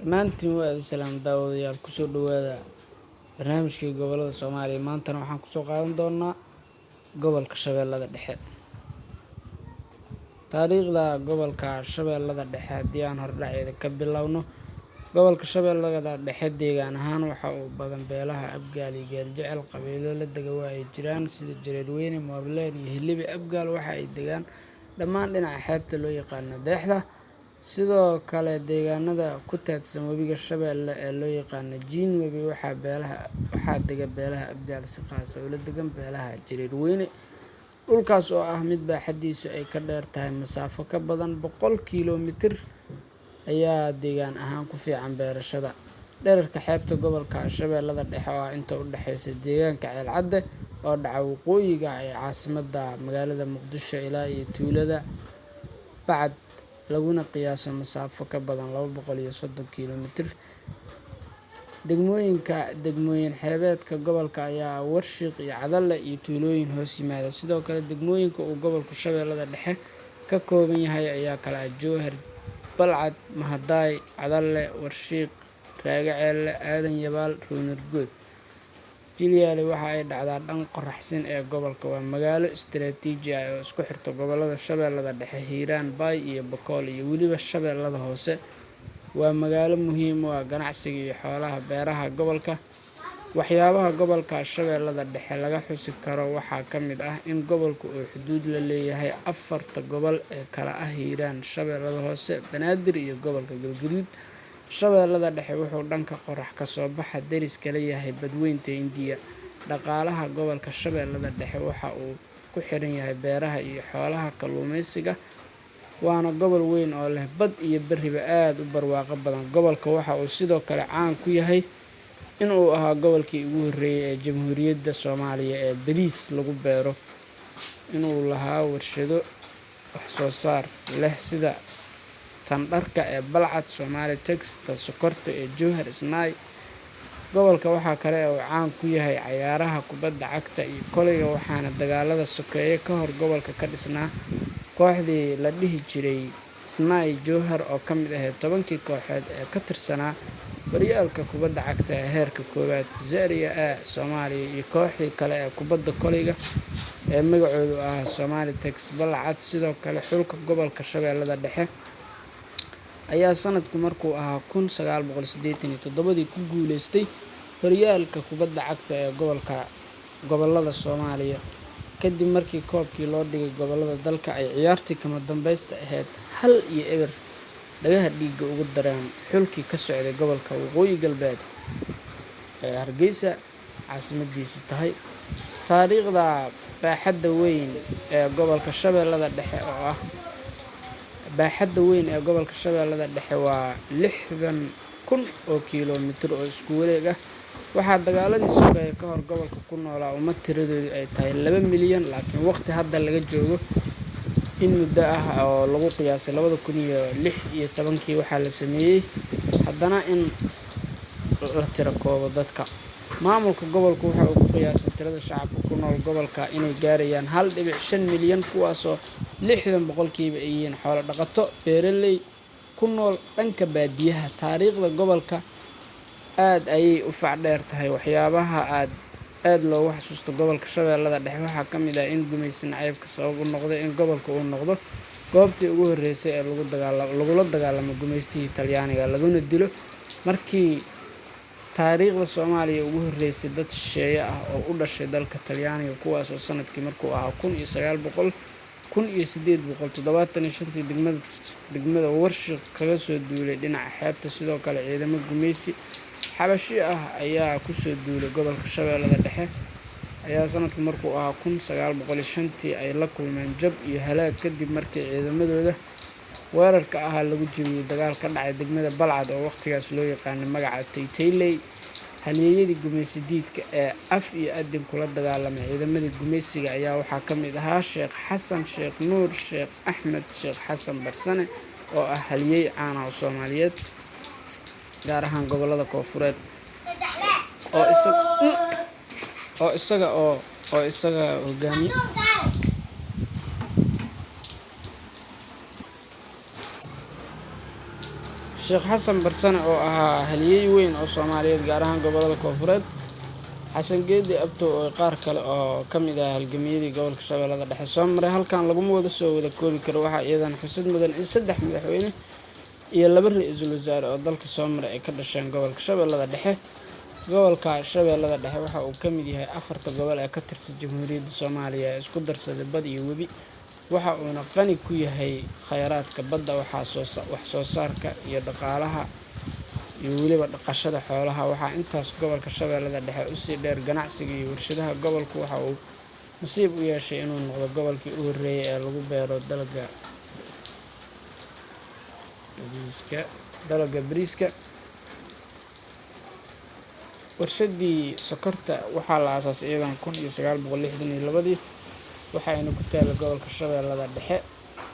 Dhammaantiin waa salaam daawadayaal ku soo dhawaada barnaamijkii gobollada Soomaaliya. Maantana waxaan ku soo qaadan doonaa gobolka Shabeellada Dhexe. Taariikhda gobolka Shabeellada Dhexe haddii aan hordhaceeda ka bilowno. Gobolka Shabeellada Dhexe deegaan ahaan waxa uu badan beelaha Abgaal iyo Geel-jecel qabiilo la dega waa ay jiraan sida Jareerweyne, Moorleen iyo Hilibi. Abgaal waxa ay degaan dhammaan dhinaca xeebta loo yaqaano Deexda. Sidoo kale deegaanada ku teedsan webiga Shabeelle ee loo yaqaano Jiin Webi waxaa dega beelaha Abgaal si qaas ah ula degan beelaha Jareerweyne. Dhulkaas oo ah mid baaxaddiisu ay ka dheer tahay masaafo ka badan 100 kiiloomitir ayaa deegaan ahaan ku fiican beerashada. Dhererka xeebta gobolka Shabeellada Dhexe oo inta u dhaxaysa deegaanka Ceelcadde oo dhaca waqooyiga ee caasimadda magaalada Muqdisho ilaa iyo tuulada Bacad laguna qiyaaso masaafo ka badan 230 kiiloomitir. Degmooyin xeebeedka gobolka ayaa Warshiiq iyo Cadalle iyo tuulooyin hoos yimaada. Sidoo kale degmooyinka uu gobolka Shabeellada Dhexe ka kooban yahay ayaa kala ah Jowhar, Balcad, Mahadaay, Cadalle, Warshiiq, Raagaceelle, Aadan Yabaal, Ruunirgood. Jilyaale waxa ay dhacdaa dhanka qoraxsan ee gobolka. Waa magaalo istiraatiiji ah oo isku xirta gobollada Shabeellada Dhexe, Hiiraan, Baay iyo Bakool iyo weliba Shabeellada Hoose. Waa magaalo muhiim u ah ganacsiga iyo xoolaha beeraha gobolka. Waxyaabaha gobolka Shabeellada Dhexe laga xusi karo waxaa ka mid ah in gobolku uu xuduud la leeyahay 4 gobol ee kala ah Hiiraan, Shabeellada Hoose, Banaadir iyo gobolka Galgaduud. Shabeellada Dhexe wuxuu dhanka qorax ka soo baxa deris kala yahay Badweynta Hindiya. Dhaqaalaha gobolka Shabeellada Dhexe waxa uu ku xiran yahay beeraha iyo xoolaha kalluumeysiga. Waana gobol weyn oo leh bad iyo bariba aad u barwaaqo badan. Gobolka waxa uu sidoo kale caan ku yahay in uu ahaa gobolkii ugu horreeyay ee Jamhuuriyadda Soomaaliya ee bariis lagu beero, inuu lahaa warshado wax soo saar leh sida tan dharka ee Balcad, Somali Tex, tan sokorta ee Jowhar Isnaay. Gobolka waxa kale oo uu caan ku yahay cayaaraha kubadda cagta iyo kolayga, waxaana dagaalada sokeeye ka hor gobolka ka dhisnaa kooxdii la dhihi jiray Isnaay Jowhar oo ka mid ahayd 10kii kooxood ee ka tirsanaa horyaalka kubadda cagta ee heerka koowaad Serie A Soomaaliya iyo kooxdii kale ee kubadda kolayga ee magacoodu ahaa Somali Tex. Balcad sidoo kale xulka gobolka Shabeellada Dhexe ayaa sanadku markuu ahaa 1987 ku guuleystay horyaalka kubadda cagta ee gobollada Soomaaliya kadib markii koobkii loo dhigay gobollada dalka ay ciyaartii kama dambaysta ahayd 1-0 dhagaha dhiigga ugu dareen xulkii ka socday gobolka Waqooyi Galbeed ee Hargeysa caasimadiisu tahay. Taariikhda baaxadda weyn ee gobolka Shabeellada Dhexe waa 60,000 oo kiiloomitir oo isku wareeg ah. Waxaa dagaaladii sokeeye ka hor gobolka ku noolaa ummad tiradoodu ay tahay 2 milyan, laakiin waqti hadda laga joogo in muddo ah oo lagu qiyaasay 2016 waxaa la sameeyay haddana in la tiro koobo dadka. Maamulka gobolku waxa uu ku qiyaasay tirada shacabka ku nool gobolka inay gaarayaan 1.5 milyan, kuwaasoo 60% ay yihiin xoolo dhaqato beeraley ku nool dhanka baadiyaha. Taariikhda gobolka aad ayay u fac dheer tahay. Waxyaabaha aad loogu xasuusto gobolka Shabeellada Dhexe waxaa ka mid ah in gumaysi nacaybka sabab u noqday in gobolka uu noqdo goobtii ugu horreysay ee lagula dagaalamo gumaystihii Talyaaniga laguna dilo markii taariikhda Soomaaliya ugu horreysay dad shisheeye ah oo u dhashay dalka Talyaaniga, kuwaas oo sanadkii markuu ahaa 1875 degmada Warshiiq kaga soo duulay dhinaca xeebta. Sidoo kale ciidamo gumaysi xabashi ah ayaa ku soo duulay gobolka Shabeellada Dhexe ayaa sanadkii markuu ahaa 1905 ay la kulmeen jab iyo halaag kadib markii ciidamadooda weerarka ahaa lagu jebiyay dagaal ka dhacay degmada Balcad oo waqtigaas loo yaqaanay magaca Taytayley. Halyeeyadii gumaysi diidka ee af iyo adin kula dagaalamay ciidamadii gumaysiga ayaa waxaa ka mid ahaa Sheekh Xasan Sheekh Nuur, Sheekh Axmed, Sheekh Xasan Barsane oo ah halyeey caan ah oo Soomaaliyeed gaar ahaan gobollada Koonfureed oo isaga hogaamiye Sheekh Xasan Barsane oo ahaa halyeey weyn oo Soomaaliyeed gaar ahaan gobollada Koonfureed, Xasan Geedi Abtow oo qaar kale oo ka mid ah halgamiyadii gobolka Shabeellada Dhexe soo maray. Halkan laguma wada soo wada koobi karo. Waxaa iyadana xusid mudan in 3 madaxweyne iyo 2 ra'iisul wasaare oo dalka soo maray ay ka dhasheen gobolka Shabeellada Dhexe. Gobolka Shabeellada Dhexe waxa uu ka mid yahay 4 gobol ee ka tirsan Jamhuuriyadda Soomaaliya ee isku darsaday bad iyo webi. Waxa uuna qani ku yahay kheyraadka badda, wax soo saarka iyo dhaqaalaha iyo weliba dhaqashada xoolaha. Waxaa intaas gobolka Shabeellada Dhexe usii dheer ganacsiga iyo warshadaha. Gobolku waxa uu nasiib u yeeshay inuu noqdo gobolkii u horreeyay ee lagu beero dalagga bariiska. Warshadii sokorta waxaa la aasaasay iyadan 1962 waxayna ku taalla gobolka Shabeellada Dhexe.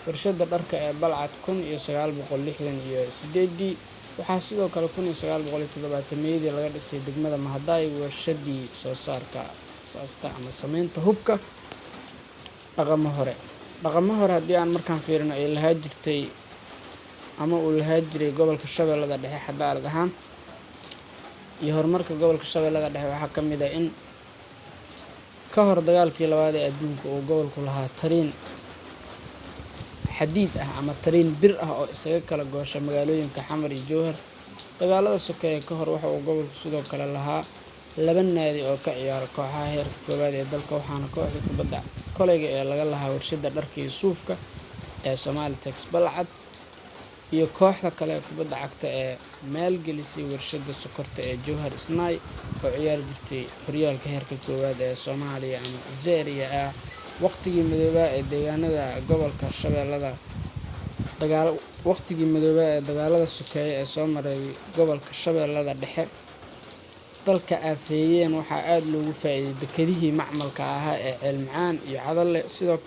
Warshadda dharka ee Balcad 1968. Waxaa sidoo kale 1970 laga dhisay degmada Mahadaay warshadii soo saarka asaasta ama samaynta hubka. Dhaqamo hore haddii aan markaan fiirino ay lahaa jirtay ama uu lahaa jiray gobolka Shabeellada Dhexe xadaarad ahaan iyo horumarka gobolka Shabeellada Dhexe waxaa ka mid ah in ka hor dagaalkii labaad ee adduunka uu gobolku lahaa tariin xadiid ah ama tariin bir ah oo isaga kala goosha magaalooyinka Xamar iyo Jowhar. Dagaalada sokeeye ka hor waxa uu gobolku sidoo kale lahaa 2 naadi oo ka ciyaara kooxaha heerka koowaad ee dalka, waxaana kooxda kubadda kolayga ee laga lahaa warshadda dharka iyo suufka ee Somalitex Balcad, iyo kooxda kale ee kubadda cagta ee maalgelisay warshadda sokorta ee Jowhar Isnaay oo ciyaari jirtay horyaalka heerka koowaad ee Soomaaliya ama Serie A. Waqtigii madoobaa ee dagaalada sokeeye ee soo maray gobolka Shabeellada Dhexe dalka aafeeyeen waxaa aad loogu faa'iiday dekedihii macmalka ahaa ee Ceelmacaan iyo Cadalle, sidoo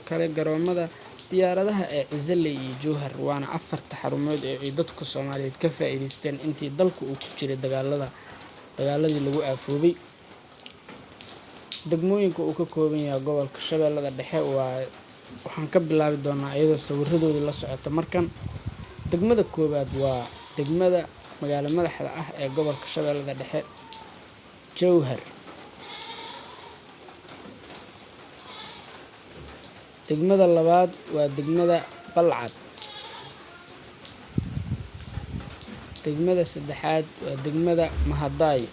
kale garoomada diyaaradaha ee Ciiseley iyo Jowhar. Waana 4 xarumood ee ay dadka Soomaaliyeed ka faa'iidaysteen intii dalku uu ku jiray dagaaladii lagu aafoobay. Degmooyinka uu ka kooban yahay gobolka Shabeellada Dhexe waxaan ka bilaabi doonaa iyadoo sawiradoodii la socota. Markan degmada koowaad waa degmada magaalo madaxda ah ee gobolka Shabeellada Dhexe, Jowhar. Degmada labaad waa degmada Balcad. Degmada saddexaad waa degmada Mahadaay.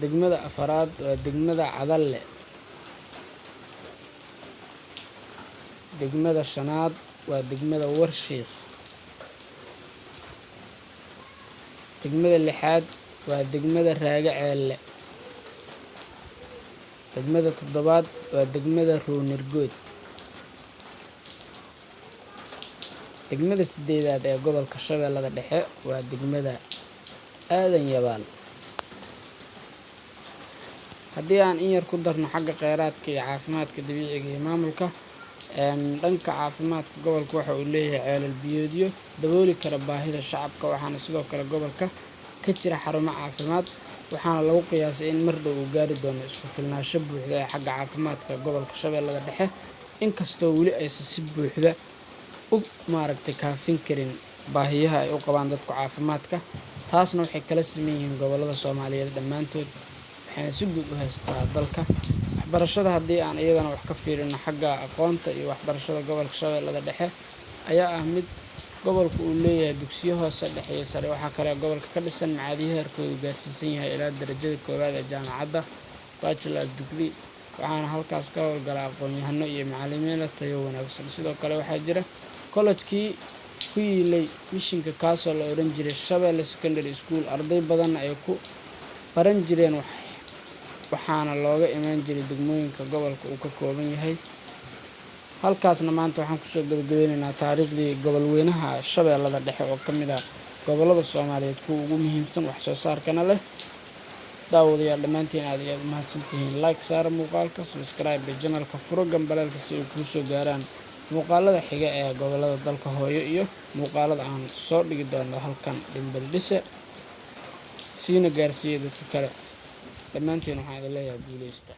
Degmada afaraad waa degmada Cadalle. Degmada shanaad waa degmada Warshiikh. Degmada lixaad waa degmada Raaga Ceelle. Degmada toddobaad waa degmada Ruunirgood. Degmada sideedaad ee gobolka Shabeellada Dhexe waa degmada Aadan Yabaal. Haddii aan in yar ku darno xagga kheyraadka iyo caafimaadka dabiiciga iyo maamulka, dhanka caafimaadka gobolka waxa uu leeyahay ceelal biyoodyo dabooli kara baahida shacabka, waxaana sidoo kale gobolka ka jira xarumo caafimaad. Waxaana lagu qiyaasay in mar dhow uu gaari doono isku filnaansho buuxda ee xagga caafimaadka gobolka Shabeellada Dhexe, inkastoo weli aysan si buuxda u kaafin karin baahiyaha ay u qabaan dadka caafimaadka. Taasna waxay kala siman yihiin gobollada Soomaaliyeed dhammaantood, waxayna si guud u haystaa dalka. Waxbarashada haddii aan iyadana wax ka fiirino xagga aqoonta iyo waxbarashada gobolka Shabeellada Dhexe ayaa ah mid gobolku uu leeyahay dugsiyo hoose, dhexe iyo sare. Waxaa kale oo gobolka ka dhisan machadyada heerkoodu gaarsiisan yahay ilaa darajada koowaad ee jaamacadda Bachelor Degree, waxaana halkaas ka howlgala aqoon-yahano iyo macallimiin leh tayo wanaagsan. Sidoo kale waxaa jira kollejkii ku yiilay mishiinka kaasoo la oran jiray Shabeelle Secondary School, arday badanna ay ku baran jireen waxaana looga imaan jiray degmooyinka gobolka uu ka kooban yahay. Halkaasna maanta waxaan kusoo gabagabeynaynaa taariikhdii gobol weynaha Shabeellada Dhexe oo ka mid ah gobollada Soomaaliyeed kuwa ugu muhiimsan wax soo saarkana leh. Daawadayaal dhammaantiin aad iyo aad u mahadsantihiin. Like saara muuqaalka, subscribe channelka, furo gambaleelka si ay kuu soo gaaraan muuqaalada xiga ee gobollada dalka hooyo iyo muuqaalada aan soo dhigi doono halkan Dhimbildhise siina gaarsiiya dadka kale. Dhammaantiin waxaan idin leeyahay guuleysta.